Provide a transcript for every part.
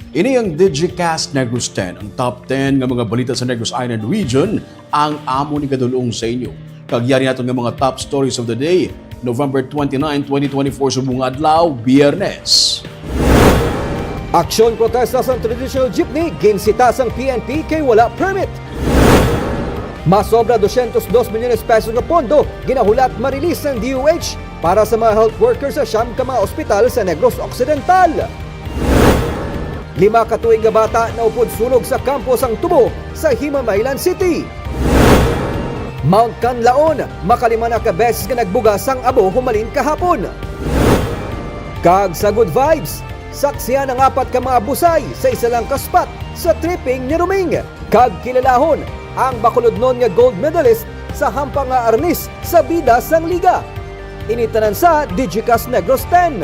Ini ang Digicast Negros X, ang top 10 nga mga balita sa Negros Island Region, ang amo ni kadulong sa inyo. Kagyari natin nga mga top stories of the day, November 29, 2024, subong adlaw, Biyernes. Aksyon protesta sa traditional jeepney, ginsita sang PNP kay wala permit. Masobra 202 milyones pesos na pondo, ginahulat marilis ng DOH para sa mga health workers sa siyam ka mga ospital sa Negros Occidental. 5 katuig nga bata na upod sunog sa campus ang tubo sa Himamaylan City. Mount Kanlaon, makalima na ka beses nga nagbugas ang abo humalin kahapon. Kag sa good vibes, saksiyan ang 4 ka mga busay sa isa lang kaspat sa tripping ni Ruming. Kag kilalahon ang Bacolod noon nga gold medalist sa hampang nga arnis sa bida sang liga. Initanan sa Digicast Negros X.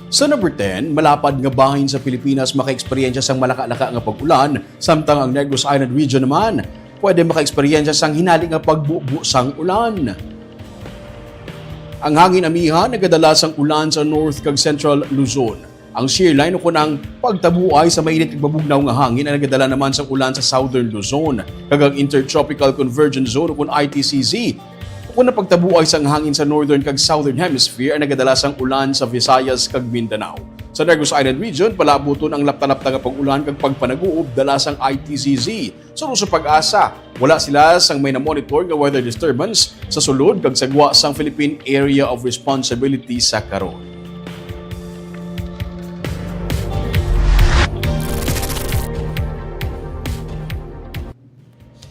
Sa number 10, malapad nga bahin sa Pilipinas maka-eksperyensya sang malaka-laka nga pag-ulan, samtang ang Negros Island Region naman pwede maka-eksperyensya sang hinali nga pagbubo sang ulan. Ang hangin amihan nagadala sang ulan sa North kag Central Luzon. Ang shear line o kunang pagtabuay sa mainit ug babugnaw nga hangin ay nagadala naman sang ulan sa Southern Luzon. Kag ang Intertropical Convergence Zone o kun ITCZ kung napagtabuay sang hangin sa Northern kag Southern Hemisphere ay nagadala sang ulan sa Visayas kag Mindanao. Sa Negros Island Region, palabuton ang lapta-lapta nga pag-ulan kag pagpanaguob dala sang ITCZ. Sa pag-asa, wala sila sang may na-monitor nga weather disturbance sa sulod kag sagwa sang Philippine Area of Responsibility sa karon.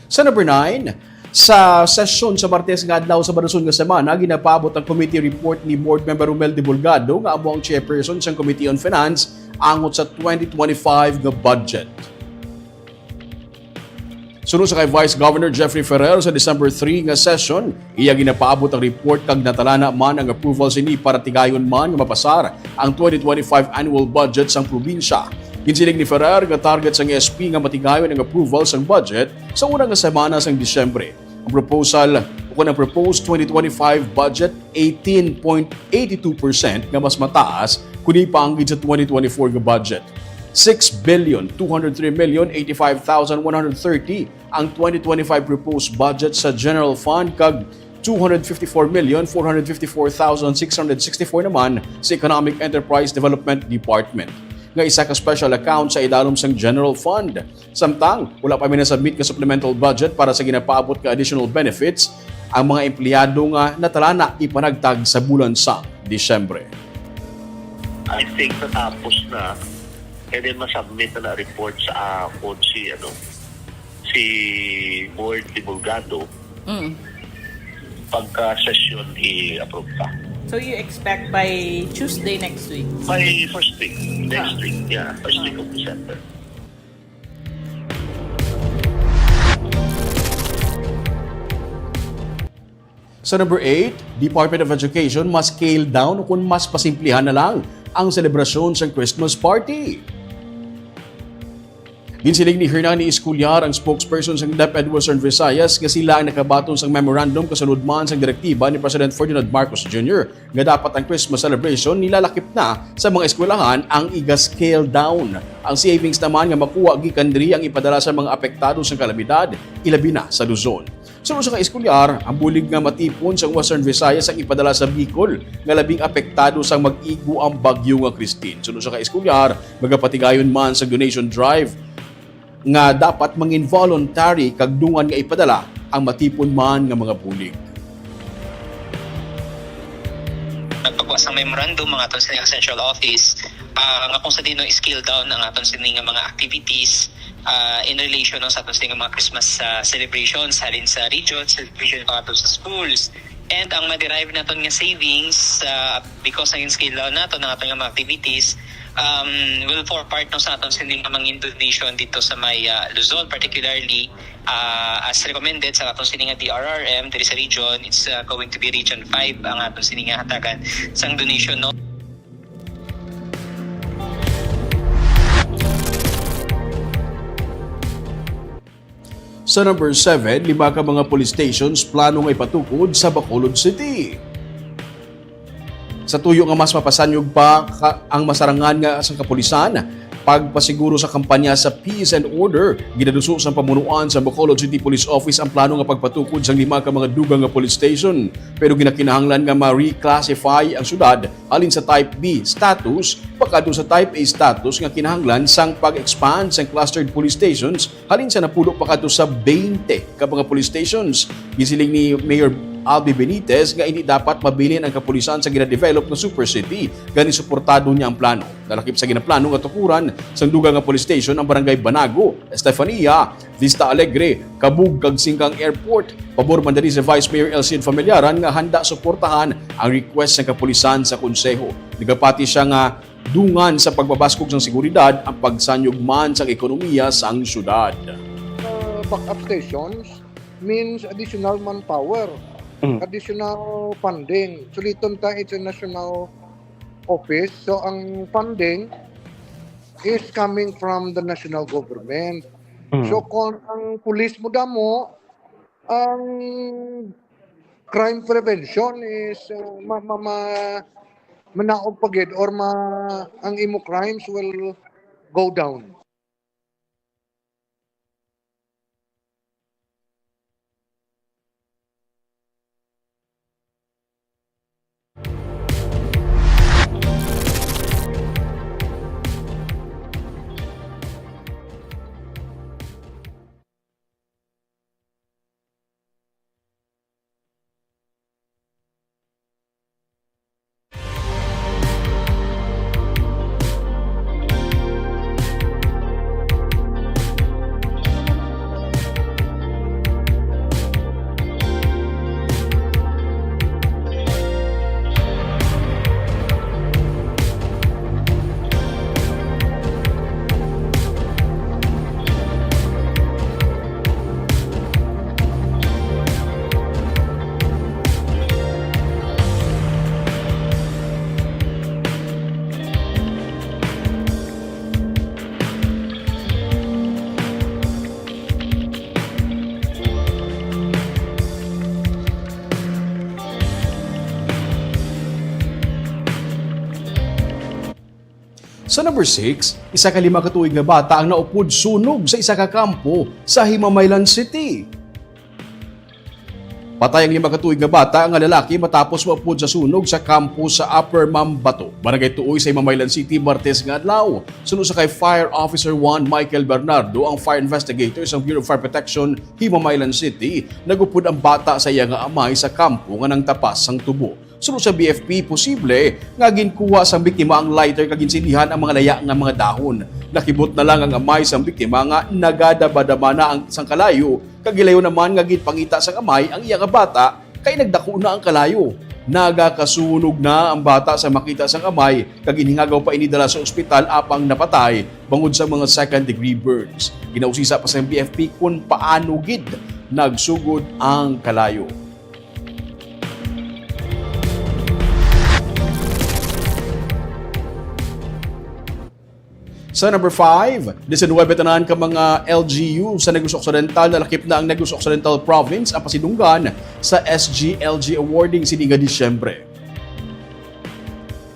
Sa number 9, sa sesyon sa Martes nga adlaw sa banason nga semana, ginapaabot ang committee report ni Board Member Romel Divulgado nga amo ang chairperson sa Committee on Finance angot sa 2025 nga budget. Sunod sa kay Vice Governor Jeffrey Ferrer sa December 3 nga session, iya ginapaabot ang report kag natalana man ang approval sini para tigayon man nga mapasar ang 2025 annual budget sang probinsya. Ginsilig ni Ferrer nga target sang SP nga matigayon ang approval sang budget sa unang nga semana sang Disyembre. Ang proposal o ang proposed 2025 budget 18.82% nga mas mataas kundi pa ang sa 2024 nga budget. 6,203,085,130 ang 2025 proposed budget sa General Fund kag 254,454,664 naman sa Economic Enterprise Development Department. Nga isa ka special account sa idalom sang General Fund. Samtang, wala pa minasubmit ka supplemental budget para sa ginapaabot ka additional benefits ang mga empleyado nga natalana ipanagtag sa bulan sa Disyembre. I think natapos na and then masubmit na report sa si Board Divulgado pagka session i-approve pa. So you expect by Tuesday next week? By first week, next week, first week of December. Sa number 8, Department of Education mas scale down kung mas pasimplihan na lang ang selebrasyon sa Christmas party. Ginsilig ni Hernani Esculiar, ang spokesperson sa DepEd Western Visayas, nga sila ang nakabaton sa memorandum kasunod man sa direktiba ni President Ferdinand Marcos Jr. nga dapat ang Christmas celebration nilalakip na sa mga eskwelahan ang iga-scale down. Ang savings naman nga makuha gikan diri ang ipadala sa mga apektado sa kalamidad, ilabi na sa Luzon. Sunod sa Esculiar, ang bulig nga matipon sa Western Visayas ang ipadala sa Bicol nga labing apektado sa mag-igo ang bagyo nga Christine. Sunod sa Esculiar, magapatigayon man sa donation drive nga dapat mangin voluntary kag dungan nga ipadala ang matipon man nga mga bulig. Nagpagwas ang memorandum ang aton sining Central Office nga kung sa dino scale down ang aton sining mga activities in relation sa aton sining mga Christmas celebrations halin sa region, celebration pa aton sa schools. And ang ma-derive naton nga savings because ang scale down naton ang aton nga mga activities will form part no sa aton sining mga donation dito sa may Luzon, particularly as recommended sa aton sining DRRM diri sa region. It's going to be Region 5 ang aton sining hatagan sang donation no. Sa number 7, 5 ka mga police stations planong ipatukod sa Bacolod City. Sa tuyo nga mas mapasanyog pa ang masarangan nga sa kapulisan, pagpasiguro sa kampanya sa Peace and Order, ginaduso sa pamunuan sa Bacolod City Police Office ang plano nga pagpatukod sa 5 ka mga dugang nga police station. Pero ginakinahanglan nga ma-reclassify ang syudad alin sa Type B status pagkadto sa Type A status nga kinahanglan sang pag-expand sa clustered police stations halin sa napulo pagkadto sa 20 ka mga police stations. Gisiling ni Mayor Albi Benitez nga hindi dapat mabilin ang kapulisan sa gina-develop na super city. Gani suportado niya ang plano. Nalakip sa ginaplano nga tukuran sa dugang nga police station ang Barangay Banago, Estefania, Vista Alegre, Kabug kag Singkang Airport. Pabor man diri sa Vice Mayor Elcid Familiaran nga handa suportahan ang request ng kapulisan sa konseho. Nagapati siya nga dungan sa pagbabaskog ng seguridad ang pagsanyog man sa ekonomiya sa syudad. Backup stations means additional manpower, additional funding. Suliton ta, it's a national office, so ang funding is coming from the national government. So kung ang police mo damo, ang crime prevention is manaog pagid or ang imo crimes will go down. Sa number 6, 1 ka 5 ka tuig nga bata ang naupod sunog sa isa ka kampo sa Himamaylan City. Patay ang 5 ka tuig nga bata ang lalaki matapos maupod sa sunog sa kampo sa Upper Mambato, Barangay Tuoy sa Himamaylan City, Martes nga adlaw. Sunod sa kay Fire Officer 1 Michael Bernardo, ang fire investigator sa Bureau of Fire Protection Himamaylan City, nagupod ang bata sa iya nga amay sa kampo nga nang tapas sang tubo. Sunod sa BFP, posible nga ginkuha sa biktima ang lighter kag ginsilihan ang mga laya nga mga dahon. Nakibot na lang ang amay sa biktima nga nagadabadama na ang sang kalayo, kag gilayo naman nga ginpangita sa amay ang iya nga bata kay nagdako na ang kalayo. Nagakasunog na ang bata sa makita sang amay kag inhingagaw pa inidala sa ospital apang napatay bangod sa mga second-degree burns. Ginausisa pa sa BFP kung paano gid nagsugod ang kalayo. Sa number 5, 19 tanan ka mga LGU sa Negros Occidental na lakip na ang Negros Occidental Province ang pasidunggan sa SGLG awarding sininga Disyembre.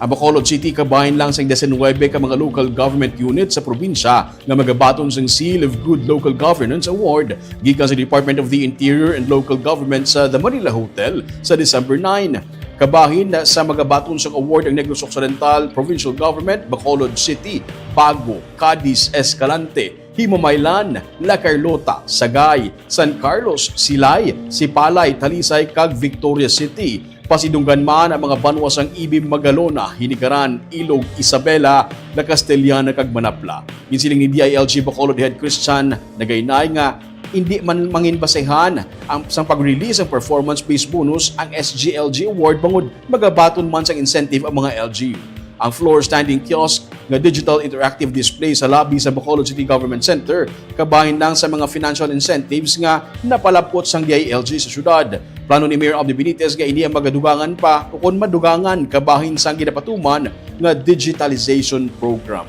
Ang Bacolod City kabahin lang sa 19 ka mga local government unit sa probinsya nga magabaton sa Seal of Good Local Governance Award gikan sa Department of the Interior and Local Government sa The Manila Hotel sa December 9. Kabahin na sa magabaton sa award ang Negros Occidental Provincial Government, Bacolod City, Bago, Cadiz, Escalante, Himamaylan, La Carlota, Sagay, San Carlos, Silay, Sipalay, Talisay, kag Victoria City. Pasidunggan man ang mga banwas ang Ibim, Magalona, Hinigaran, Ilog, Isabela, La Castellana, kag Manapla. Ginsiling ni DILG Bacolod Head Christian nagaynay nga hindi man manginbasehan ang sang pag-release ng performance-based bonus ang SGLG Award bangod magabaton man sang incentive ang mga LGU. Ang floor standing kiosk nga digital interactive display sa lobby sa Bacolod City Government Center kabahin lang sa mga financial incentives nga napalapot sang DILG sa syudad. Plano ni Mayor Albi Benitez nga hindi ang magadugangan pa o kung madugangan kabahin sang ginapatuman nga digitalization program.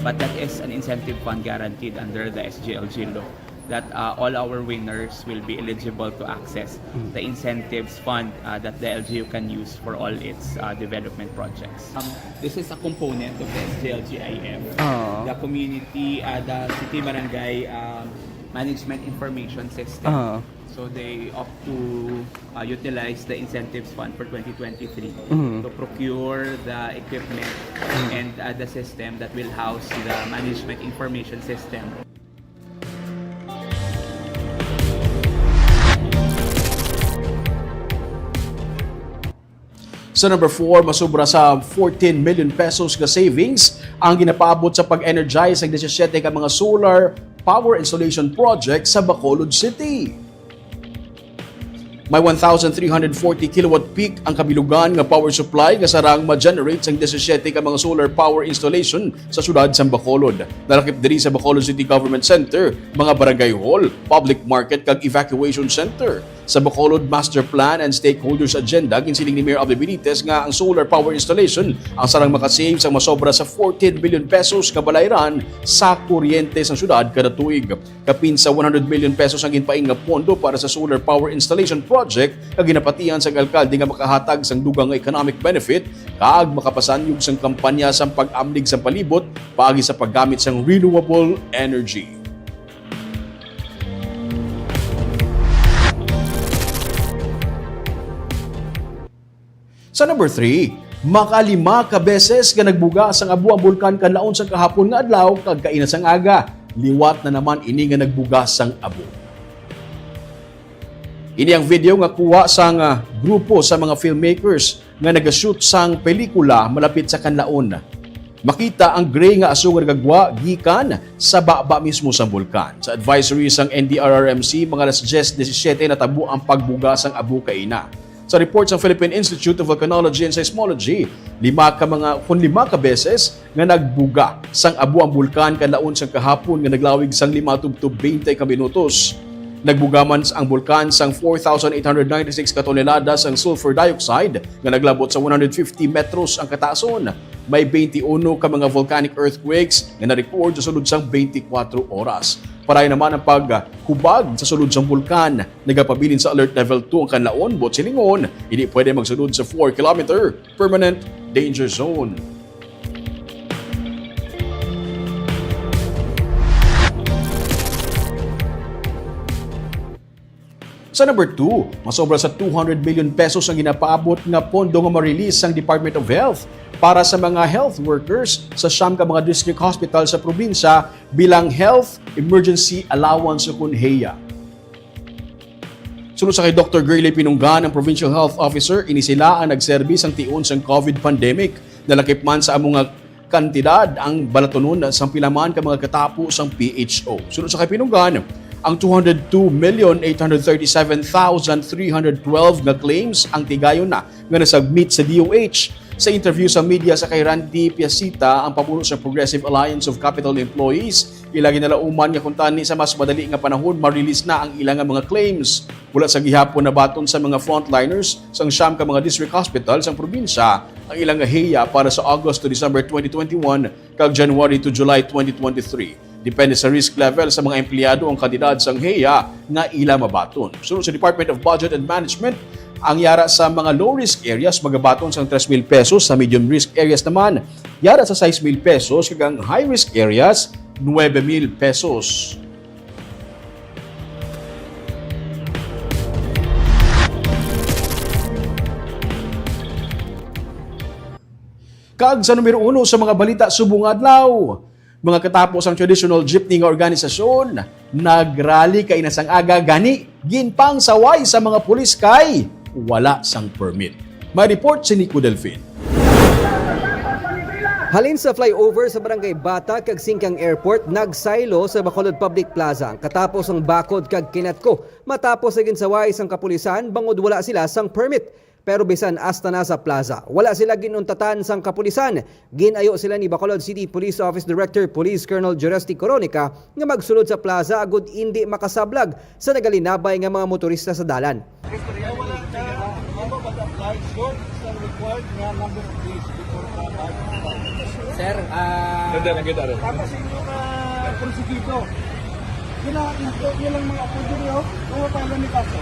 But that is an incentive fund guaranteed under the SGLG law. that all our winners will be eligible to access the incentives fund that the LGU can use for all its development projects. This is a component of the SJLGIF, the community, the city barangay management information system. So they opt to utilize the incentives fund for 2023 to procure the equipment and the system that will house the management information system. Sa number 4, masubra sa 14 million pesos ka savings ang ginapaabot sa pag-energize ng 17 ka mga solar power installation project sa Bacolod City. May 1,340 kilowatt peak ang kabilugan nga power supply nga sarang ma-generate sang 17 ka mga solar power installation sa syudad sa Bacolod. Nalakip diri sa Bacolod City Government Center, mga barangay hall, public market kag evacuation center. Sa Bacolod Master Plan and Stakeholders Agenda, ginsiling ni Mayor Abel Benitez nga ang solar power installation ang sarang makasave sa masobra sa 14 billion pesos nga balayran sa kuryente sa syudad kada tuig. Kapin sa 100 million pesos ang ginpaing nga pondo para sa solar power installation project nga ginapatian sa alkalde nga makahatag sang dugang nga economic benefit kag makapasanyog sang kampanya sang pag-amlig sa palibot paagi sa paggamit sang renewable energy. Sa number 3, makalima ka beses nga nagbuga sang abu ang bulkan Kanlaon sa kahapon nga adlaw kag kaina sang aga. Liwat na naman ini nga nagbuga sang abu. Ini ang video nga kuha sang grupo sa mga filmmakers nga nagashoot sang pelikula malapit sa Kanlaon. Makita ang gray nga aso nga nagagwa gikan sa baba mismo sa bulkan. Sa advisory sang NDRRMC, mga alas 10:17 natabo ang pagbuga sang abu kaina. Sa report ng Philippine Institute of Volcanology and Seismology, 5 beses nga nagbuga sang abu ang bulkan Kanlaon sang kahapon nga naglawig sang 5 to 20 ka minutos. Nagbuga man ang bulkan sang 4,896 ka tonelada sang sulfur dioxide nga naglabot sa 150 metros ang katason. May 21 ka mga volcanic earthquakes nga na-record sa sulod sang 24 oras. Paray naman ang paghubag sa sulod sang bulkan. Nagapabilin sa alert level 2 ang Kanlaon, Silingon. Hindi pwede magsulod sa 4-kilometer permanent danger zone. Sa number 2, masobra sa 200 million pesos ang ginapaabot nga pondo nga ma-release ang Department of Health para sa mga health workers sa siyam ka mga district hospital sa probinsya bilang health emergency allowance o HEA. Sunod sa kay Dr. Gurley Pinunggan, ang Provincial Health Officer, ini sila ang nagserbis ang tiun sa COVID pandemic. Nalakip man sa among kantidad ang balatonon sa pilaman ka mga katapo sang PHO. Sunod sa kay Pinunggan, ang 202,837,312 na claims ang tigayon na nga nasubmit sa DOH. Sa interview sa media sa kay Randy Piacita, ang pamuno sa Progressive Alliance of Capital Employees, ilagi nalauman nga kuntani sa mas madali nga panahon ma-release na ang ilang mga claims. Mula sa gihapon na baton sa mga frontliners sang siyam ka mga district hospitals ang probinsya ang ilang HEA para sa August to December 2021 kag January to July 2023. Depende sa risk level sa mga empleyado ang kandidat sang HEA nga ila mabaton. Sunod sa Department of Budget and Management, ang yara sa mga low-risk areas magabaton sa 3,000 pesos, sa medium-risk areas naman, yara sa 6,000 pesos, kagang high-risk areas, 9,000 pesos. Kag sa numero 1 sa mga balita subong adlaw, mga katapos ang traditional jeepney nga organisasyon, nagrally kay nasang aga gani, ginpang saway sa mga pulis kay wala sang permit. May report si Nico Delfin. Halin sa flyover sa Barangay Bata kag Singkang Airport, nagsaylo sa Bacolod Public Plaza ang katapos ang bakod kag kinatko. Matapos sa ginsaway sang kapulisan, bangod wala sila sang permit. Pero bisan hasta na sa plaza, wala sila ginuntatan sang kapulisan. Ginayo sila ni Bacolod City Police Office Director Police Colonel Joresti Coronica nga magsulod sa plaza agud hindi makasablag sa nagalinabay nga mga motorista sa dalan. Sir, tapos yung prosecito. gina-import nilang mga pwede niyo, kung wala ni kaso.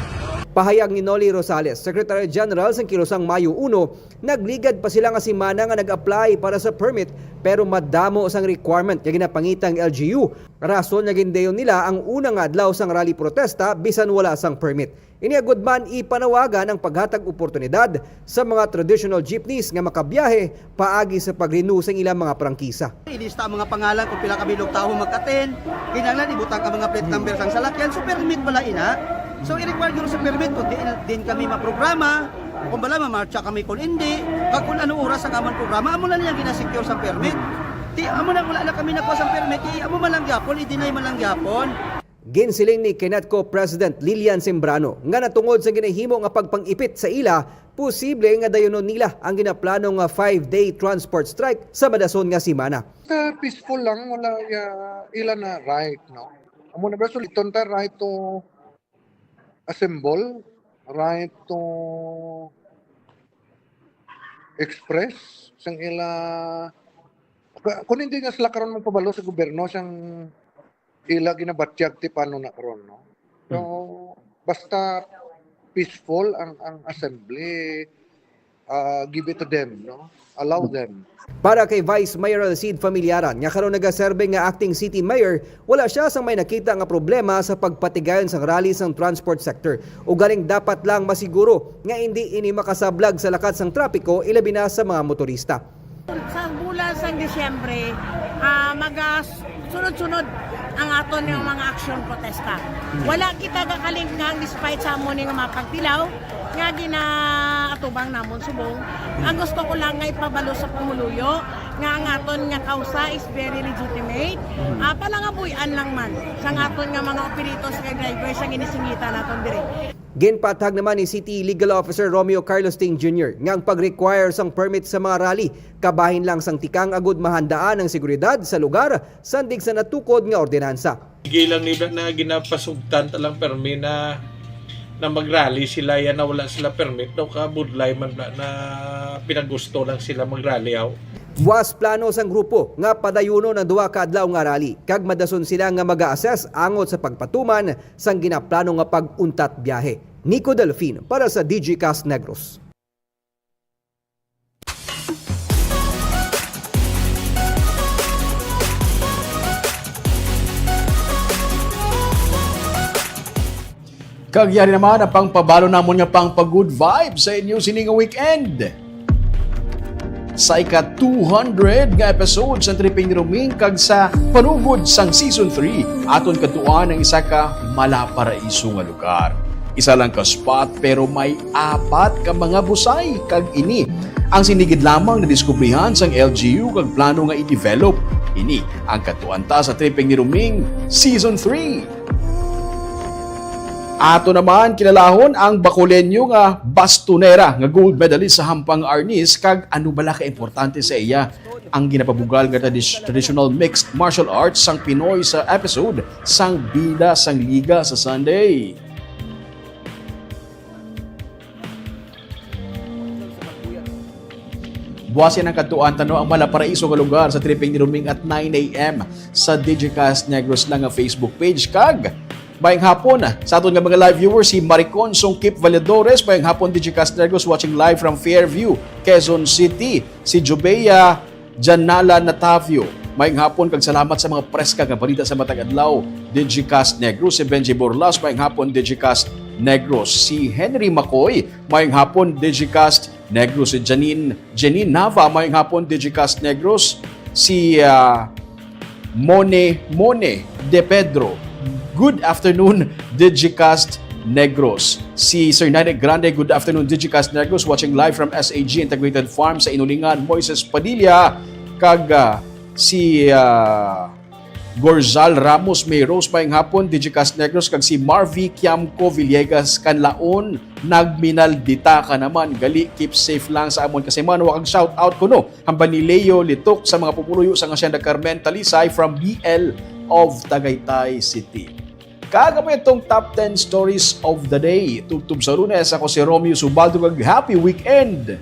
Pahayag ni Noli Rosales, Secretary General sa Kilosang Mayo 1, nagligad pa sila nga si Mana nga nag-apply para sa permit pero madamo sang requirement nga ginapangitang LGU. Rason nga gindayon nila ang unang adlaw sang rally protesta bisan wala sang permit. Iniagod man ipanawagan ang paghatag oportunidad sa mga traditional jeepneys nga makabiyahe paagi sa pag-renew sang ilang mga prangkisa. Ilista ang mga pangalan kung pila ka bilog tao mag-attend. Kinahanglan ibutang ka mga plate number sang salakyan. So permit bala ina. So i-require nyo sa permit kung din kami maprograma. Kung bala mamarcha kami kung hindi. Kung ano oras ang amang programa, amo na niya ginasecure sa permit. Amo na wala na kami nakuha sa permit. Amo man lang gyapon, i-deny man lang gyapon. Ginsiling ni Kenetco President Lilian Sembrano nga natungod sa ginahimo nga pagpangipit sa ila, posible nga dayonon nila ang ginaplano nga 5-day transport strike sa madason nga simana. Peaceful lang, wala ilan na right, no? Amo na beso iton ta right to assemble, right to express sang ila kung hindi nga sila karon magpabalo sa gobyerno sang ila ginabatyag ti paano na karon, no? So basta peaceful ang assembly, give it to them, no? Allow them. Para kay Vice Mayor Alcide Familiaran, nga karon nagaserbe nga acting city mayor, wala siya sang may nakita nga problema sa pagpatigayon sang rally sang transport sector. Ug galing dapat lang masiguro nga hindi ini makasablag sa lakat sang trapiko ilabi na sa mga motorista. Sa bulan sang Disyembre, sunod-sunod ang aton yung mga action protesta. Wala kita gakalingkang despite sa amon nga mapagtilaw nga ginaatubang namon subong. Ang gusto ko lang nga ipabalo sa pumuluyo nga ang aton nga kausa is very legitimate. Palangabuyan lang man sa aton nga mga operators kay drivers ang inisingita naton dire. Ginpatag naman ni City Legal Officer Romeo Carlos Ting Jr. nga ang pag-require sang permit sa mga rally kabahin lang sang tikang agud mahandaan ang seguridad sa lugar sandig sa natukod nga ordinansa. Gilang nila na ginapasugtan talang permi na mag-rally sila yan na wala sila permit daw ka budlay man na pinagusto lang sila mag-rally aw. Was plano sang grupo nga padayuno ng duwa ka adlaw nga rally kag madason sila nga mag-assess angot sa pagpatuman sang ginaplano nga pag-untat biyahe. Nico Delfin para sa Digicast Negros. Kagyari naman ang pangpabalo namon nga pang pag-good vibes sa inyo sining nga weekend. Sa ika-200 nga episode sa Tripping ni Roming kag sa panugod sang Season 3 aton katuan ang isa ka malaparaiso nga lugar. Isa lang ka spot pero may 4 ka mga busay kag ini ang sinigid lamang na diskubrihan sang LGU kag plano nga i-develop. Ini ang katuan ta sa Tripping ni Roming Season 3. Ato naman kinalahon ang Bacolenyo nga bastonera nga gold medalist sa hampang arnis kag ano bala ka importante sa iya ang ginapabugal nga traditional mixed martial arts sang Pinoy sa episode sang Bida sang Liga sa Sunday. Buwasin ang katuan tano ang malaparaiso nga lugar sa Tripping ni Roming at 9 a.m. sa Digicast Negros lang nga Facebook page kag bayang hapon sa aton nga mga live viewers si Maricon Songkip Valedores, bayang hapon Digicast Negros watching live from Fairview, Quezon City, si Jubea Janala Natavio. Bayang hapon kag salamat sa mga preska nga balita sa matag adlaw Digicast Negros, si Benji Borlas, bayang hapon Digicast Negros, si Henry Macoy, bayang hapon Digicast Negros, si Janine Nava, bayang hapon Digicast Negros, si Mone De Pedro. Good afternoon, Digicast Negros. Si Sir Nene Grande, good afternoon, Digicast Negros, watching live from SAG Integrated Farm sa Inulingan, Moises Padilla, kag si Gorzal Ramos Mayros, payong hapon, Digicast Negros, kag si Marvy Kiamco Villegas, Kanlaon, nagminaldita ka naman, gali, keep safe lang sa amon kasi man, wakang shout out ko no, hamba ni Leo Litok sa mga pupuluyo sa Hacienda Carmen Talisay from BL of Tagaytay City. Kagamo itong top 10 stories of the day. Tubtub sa Lunes, ako si Romeo Subaldo. Happy weekend!